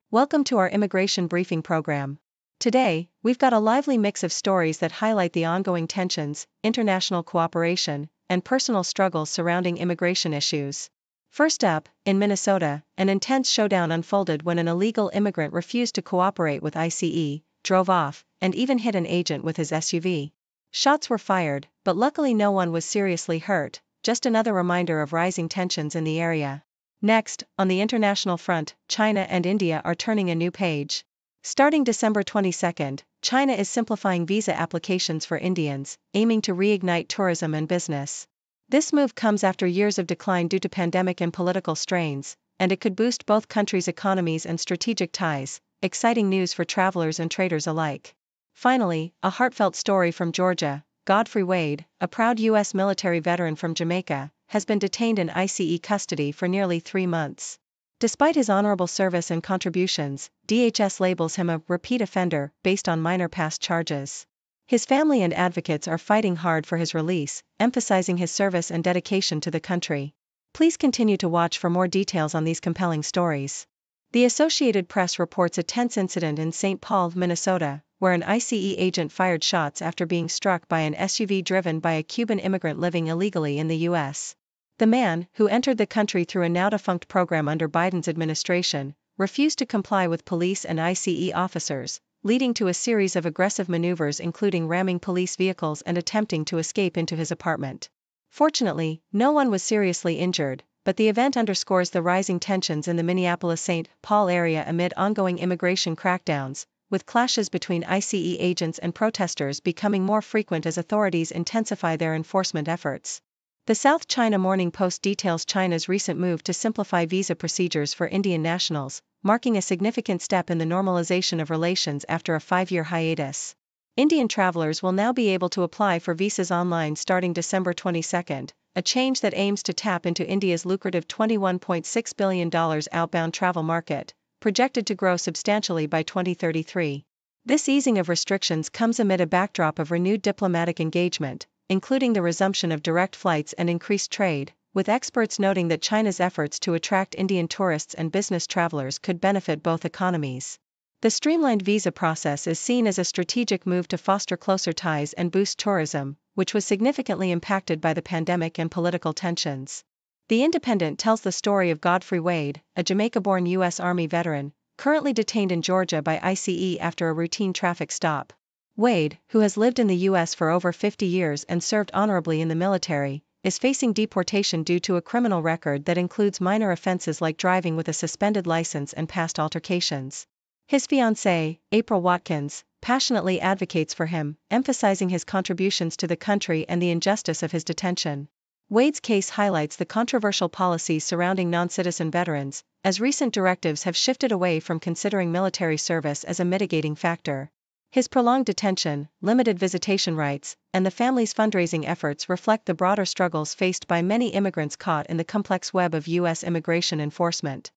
Welcome to our immigration briefing program. Today, we've got a lively mix of stories that highlight the ongoing tensions, international cooperation, and personal struggles surrounding immigration issues. First up, in Minnesota, an intense showdown unfolded when an illegal immigrant refused to cooperate with ICE, drove off, and even hit an agent with his SUV. Shots were fired, but luckily no one was seriously hurt, just another reminder of rising tensions in the area. Next, on the international front, China and India are turning a new page. Starting December 22, China is simplifying visa applications for Indians, aiming to reignite tourism and business. This move comes after years of decline due to pandemic and political strains, and it could boost both countries' economies and strategic ties, exciting news for travelers and traders alike. Finally, a heartfelt story from Georgia. Godfrey Wade, a proud U.S. military veteran from Jamaica, has been detained in ICE custody for nearly 3 months. Despite his honorable service and contributions, DHS labels him a repeat offender based on minor past charges. His family and advocates are fighting hard for his release, emphasizing his service and dedication to the country. Please continue to watch for more details on these compelling stories. The Associated Press reports a tense incident in St. Paul, Minnesota, where an ICE agent fired shots after being struck by an SUV driven by a Cuban immigrant living illegally in the U.S. The man, who entered the country through a now-defunct program under Biden's administration, refused to comply with police and ICE officers, leading to a series of aggressive maneuvers including ramming police vehicles and attempting to escape into his apartment. Fortunately, no one was seriously injured, but the event underscores the rising tensions in the Minneapolis-St. Paul area amid ongoing immigration crackdowns, with clashes between ICE agents and protesters becoming more frequent as authorities intensify their enforcement efforts. The South China Morning Post details China's recent move to simplify visa procedures for Indian nationals, marking a significant step in the normalization of relations after a 5-year hiatus. Indian travelers will now be able to apply for visas online starting December 22, a change that aims to tap into India's lucrative $21.6 billion outbound travel market, projected to grow substantially by 2033. This easing of restrictions comes amid a backdrop of renewed diplomatic engagement, including the resumption of direct flights and increased trade, with experts noting that China's efforts to attract Indian tourists and business travelers could benefit both economies. The streamlined visa process is seen as a strategic move to foster closer ties and boost tourism, which was significantly impacted by the pandemic and political tensions. The Independent tells the story of Godfrey Wade, a Jamaica-born U.S. Army veteran, currently detained in Georgia by ICE after a routine traffic stop. Wade, who has lived in the U.S. for over 50 years and served honorably in the military, is facing deportation due to a criminal record that includes minor offenses like driving with a suspended license and past altercations. His fiancée, April Watkins, passionately advocates for him, emphasizing his contributions to the country and the injustice of his detention. Wade's case highlights the controversial policies surrounding non-citizen veterans, as recent directives have shifted away from considering military service as a mitigating factor. His prolonged detention, limited visitation rights, and the family's fundraising efforts reflect the broader struggles faced by many immigrants caught in the complex web of U.S. immigration enforcement.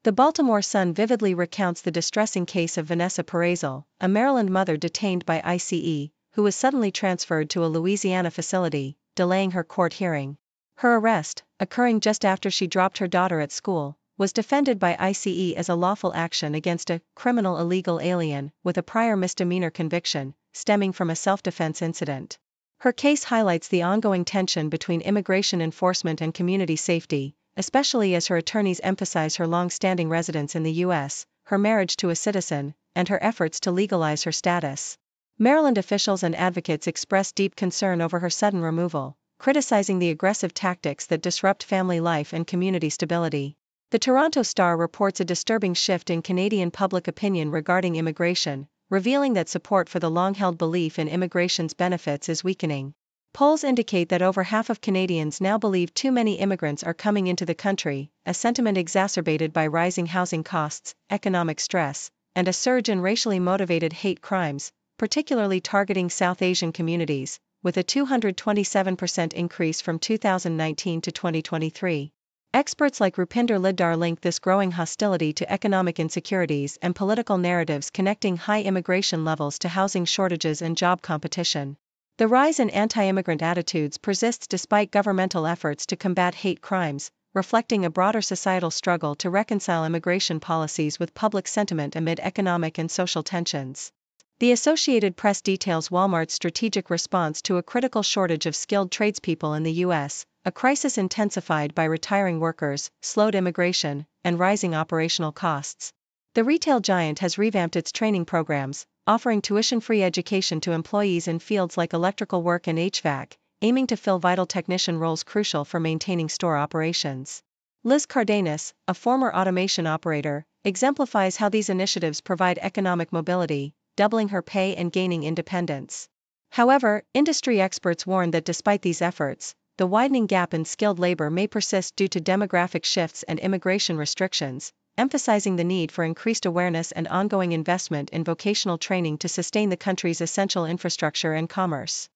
The Baltimore Sun vividly recounts the distressing case of Vanessa Perezal, a Maryland mother detained by ICE, who was suddenly transferred to a Louisiana facility, delaying her court hearing. Her arrest, occurring just after she dropped her daughter at school, was defended by ICE as a lawful action against a criminal illegal alien with a prior misdemeanor conviction, stemming from a self-defense incident. Her case highlights the ongoing tension between immigration enforcement and community safety, especially as her attorneys emphasize her long-standing residence in the U.S., her marriage to a citizen, and her efforts to legalize her status. Maryland officials and advocates expressed deep concern over her sudden removal, criticizing the aggressive tactics that disrupt family life and community stability. The Toronto Star reports a disturbing shift in Canadian public opinion regarding immigration, revealing that support for the long-held belief in immigration's benefits is weakening. Polls indicate that over half of Canadians now believe too many immigrants are coming into the country, a sentiment exacerbated by rising housing costs, economic stress, and a surge in racially motivated hate crimes, particularly targeting South Asian communities, with a 227% increase from 2019 to 2023. Experts like Rupinder Liddar link this growing hostility to economic insecurities and political narratives connecting high immigration levels to housing shortages and job competition. The rise in anti-immigrant attitudes persists despite governmental efforts to combat hate crimes, reflecting a broader societal struggle to reconcile immigration policies with public sentiment amid economic and social tensions. The Associated Press details Walmart's strategic response to a critical shortage of skilled tradespeople in the U.S., a crisis intensified by retiring workers, slowed immigration, and rising operational costs. The retail giant has revamped its training programs, offering tuition-free education to employees in fields like electrical work and HVAC, aiming to fill vital technician roles crucial for maintaining store operations. Liz Cardenas, a former automation operator, exemplifies how these initiatives provide economic mobility, doubling her pay and gaining independence. However, industry experts warn that despite these efforts, the widening gap in skilled labor may persist due to demographic shifts and immigration restrictions, emphasizing the need for increased awareness and ongoing investment in vocational training to sustain the country's essential infrastructure and commerce.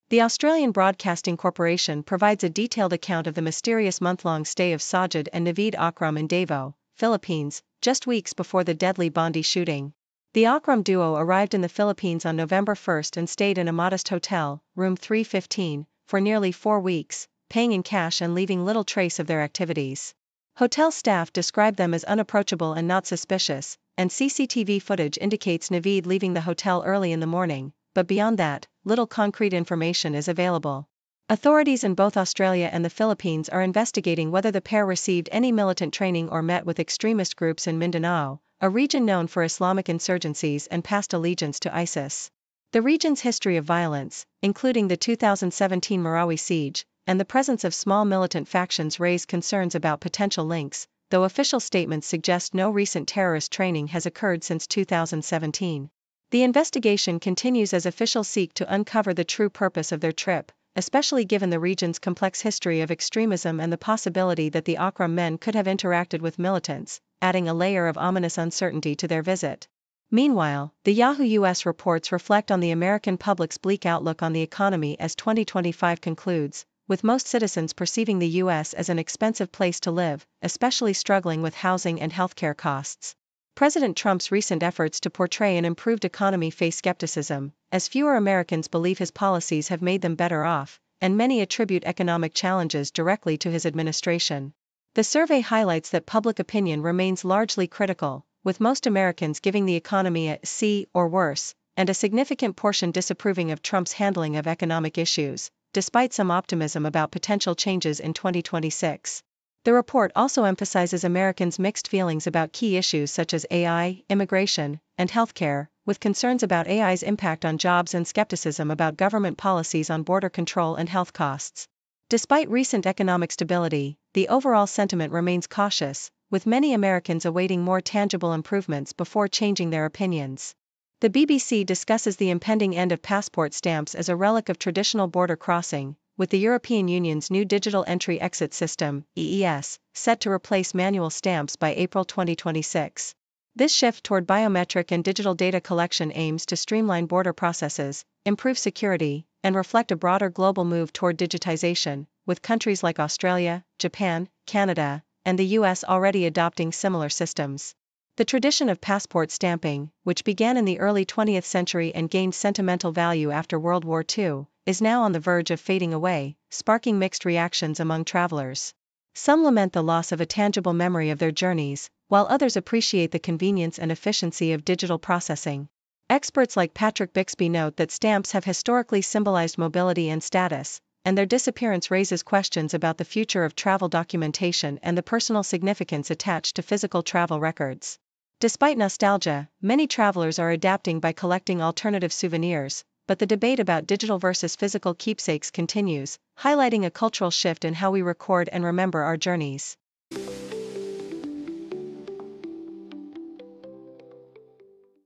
The Australian Broadcasting Corporation provides a detailed account of the mysterious month-long stay of Sajid and Naveed Akram in Davao, Philippines, just weeks before the deadly Bondi shooting. The Akram duo arrived in the Philippines on November 1 and stayed in a modest hotel, room 315, for nearly 4 weeks, paying in cash and leaving little trace of their activities. Hotel staff described them as unapproachable and not suspicious, and CCTV footage indicates Naveed leaving the hotel early in the morning, but beyond that, little concrete information is available. Authorities in both Australia and the Philippines are investigating whether the pair received any militant training or met with extremist groups in Mindanao, a region known for Islamic insurgencies and past allegiance to ISIS. The region's history of violence, including the 2017 Marawi siege, and the presence of small militant factions raise concerns about potential links, though official statements suggest no recent terrorist training has occurred since 2017. The investigation continues as officials seek to uncover the true purpose of their trip, especially given the region's complex history of extremism and the possibility that the Akram men could have interacted with militants, adding a layer of ominous uncertainty to their visit. Meanwhile, the Yahoo U.S. reports reflect on the American public's bleak outlook on the economy as 2025 concludes, with most citizens perceiving the U.S. as an expensive place to live, especially struggling with housing and healthcare costs. President Trump's recent efforts to portray an improved economy face skepticism, as fewer Americans believe his policies have made them better off, and many attribute economic challenges directly to his administration. The survey highlights that public opinion remains largely critical, with most Americans giving the economy a C or worse, and a significant portion disapproving of Trump's handling of economic issues, despite some optimism about potential changes in 2026. The report also emphasizes Americans' mixed feelings about key issues such as AI, immigration, and healthcare, with concerns about AI's impact on jobs and skepticism about government policies on border control and health costs. Despite recent economic stability, the overall sentiment remains cautious, with many Americans awaiting more tangible improvements before changing their opinions. The BBC discusses the impending end of passport stamps as a relic of traditional border crossing, with the European Union's new Digital Entry-Exit System, EES, set to replace manual stamps by April 2026. This shift toward biometric and digital data collection aims to streamline border processes, improve security, and reflect a broader global move toward digitization, with countries like Australia, Japan, Canada, and the US already adopting similar systems. The tradition of passport stamping, which began in the early 20th century and gained sentimental value after World War II, is now on the verge of fading away, sparking mixed reactions among travelers. Some lament the loss of a tangible memory of their journeys, while others appreciate the convenience and efficiency of digital processing. Experts like Patrick Bixby note that stamps have historically symbolized mobility and status, and their disappearance raises questions about the future of travel documentation and the personal significance attached to physical travel records. Despite nostalgia, many travelers are adapting by collecting alternative souvenirs, but the debate about digital versus physical keepsakes continues, highlighting a cultural shift in how we record and remember our journeys.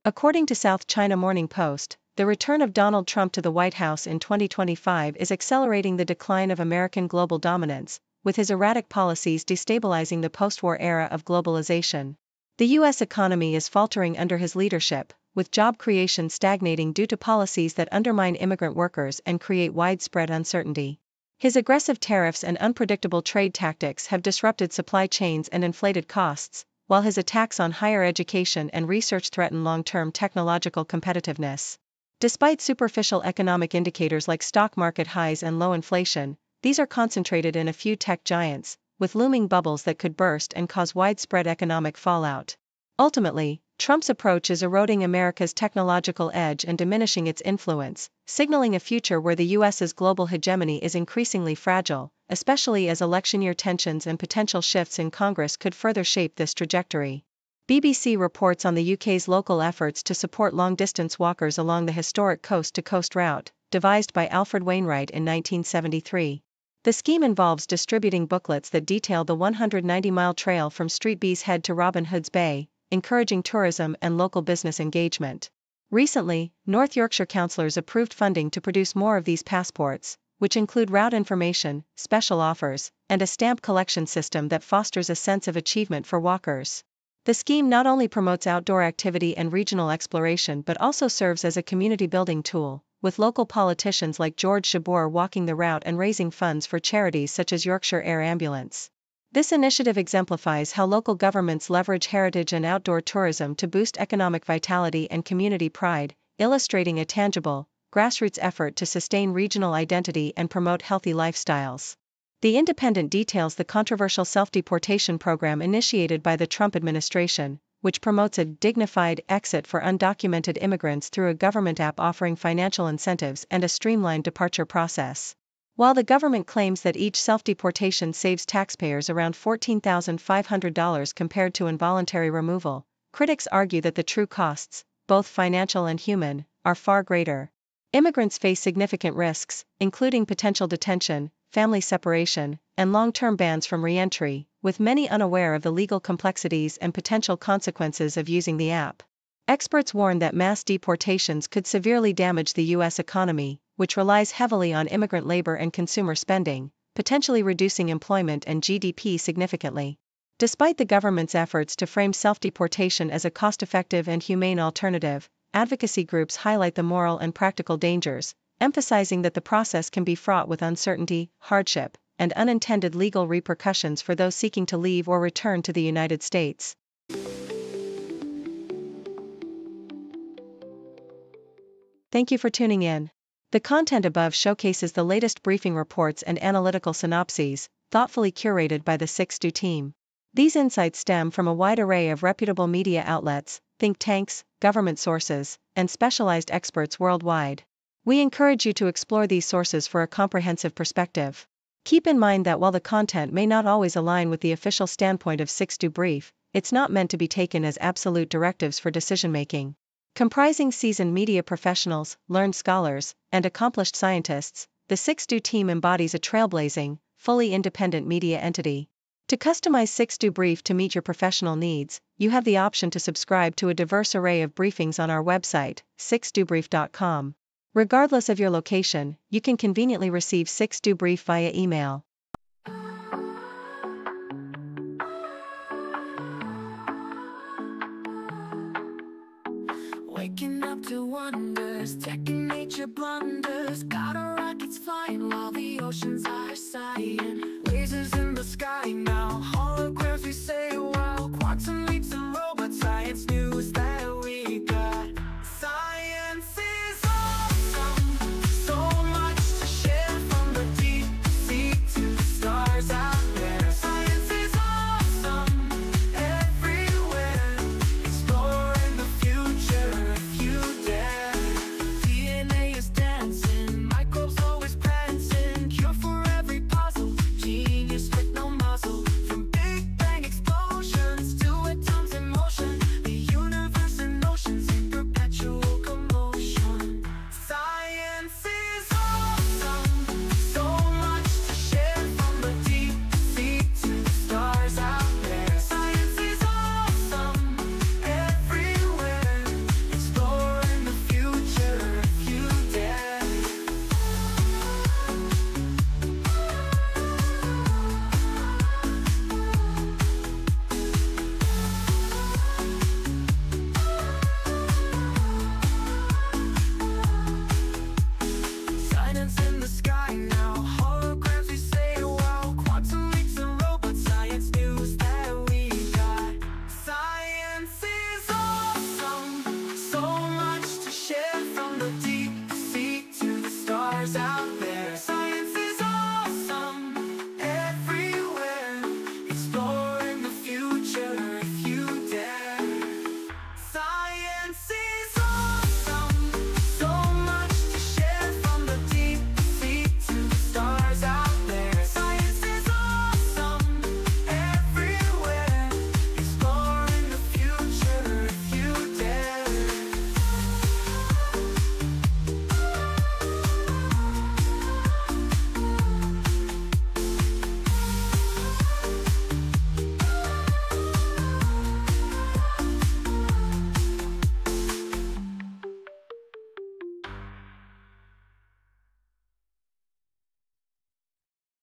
According to South China Morning Post, the return of Donald Trump to the White House in 2025 is accelerating the decline of American global dominance, with his erratic policies destabilizing the post-war era of globalization. The U.S. economy is faltering under his leadership, with job creation stagnating due to policies that undermine immigrant workers and create widespread uncertainty. His aggressive tariffs and unpredictable trade tactics have disrupted supply chains and inflated costs, while his attacks on higher education and research threaten long-term technological competitiveness. Despite superficial economic indicators like stock market highs and low inflation, these are concentrated in a few tech giants, with looming bubbles that could burst and cause widespread economic fallout. Ultimately, Trump's approach is eroding America's technological edge and diminishing its influence, signaling a future where the U.S.'s global hegemony is increasingly fragile, especially as election year tensions and potential shifts in Congress could further shape this trajectory. BBC reports on the UK's local efforts to support long-distance walkers along the historic coast-to-coast route, devised by Alfred Wainwright in 1973. The scheme involves distributing booklets that detail the 190-mile trail from Street B's Head to Robin Hood's Bay, encouraging tourism and local business engagement. Recently, North Yorkshire councillors approved funding to produce more of these passports, which include route information, special offers, and a stamp collection system that fosters a sense of achievement for walkers. The scheme not only promotes outdoor activity and regional exploration but also serves as a community-building tool, with local politicians like George Shabur walking the route and raising funds for charities such as Yorkshire Air Ambulance. This initiative exemplifies how local governments leverage heritage and outdoor tourism to boost economic vitality and community pride, illustrating a tangible, grassroots effort to sustain regional identity and promote healthy lifestyles. The Independent details the controversial self-deportation program initiated by the Trump administration, which promotes a dignified exit for undocumented immigrants through a government app offering financial incentives and a streamlined departure process. While the government claims that each self-deportation saves taxpayers around $14,500 compared to involuntary removal, critics argue that the true costs, both financial and human, are far greater. Immigrants face significant risks, including potential detention, family separation, and long-term bans from re-entry, with many unaware of the legal complexities and potential consequences of using the app. Experts warn that mass deportations could severely damage the U.S. economy, which relies heavily on immigrant labor and consumer spending, potentially reducing employment and GDP significantly. Despite the government's efforts to frame self-deportation as a cost-effective and humane alternative, advocacy groups highlight the moral and practical dangers, emphasizing that the process can be fraught with uncertainty, hardship, and unintended legal repercussions for those seeking to leave or return to the United States. Thank you for tuning in. The content above showcases the latest briefing reports and analytical synopses, thoughtfully curated by the 6Do team. These insights stem from a wide array of reputable media outlets, think tanks, government sources, and specialized experts worldwide. We encourage you to explore these sources for a comprehensive perspective. Keep in mind that while the content may not always align with the official standpoint of 6Do Brief, it's not meant to be taken as absolute directives for decision-making. Comprising seasoned media professionals, learned scholars, and accomplished scientists, the 6Do team embodies a trailblazing, fully independent media entity. To customize 6Do Brief to meet your professional needs, you have the option to subscribe to a diverse array of briefings on our website, 6dobrief.com. Regardless of your location, you can conveniently receive 6Do Brief via email. Waking up to wonders, tech and nature blunders. Got our rockets flying while the oceans are sighing. Lasers in the sky now, holograms we say wow. Quantum leaps and robot science news that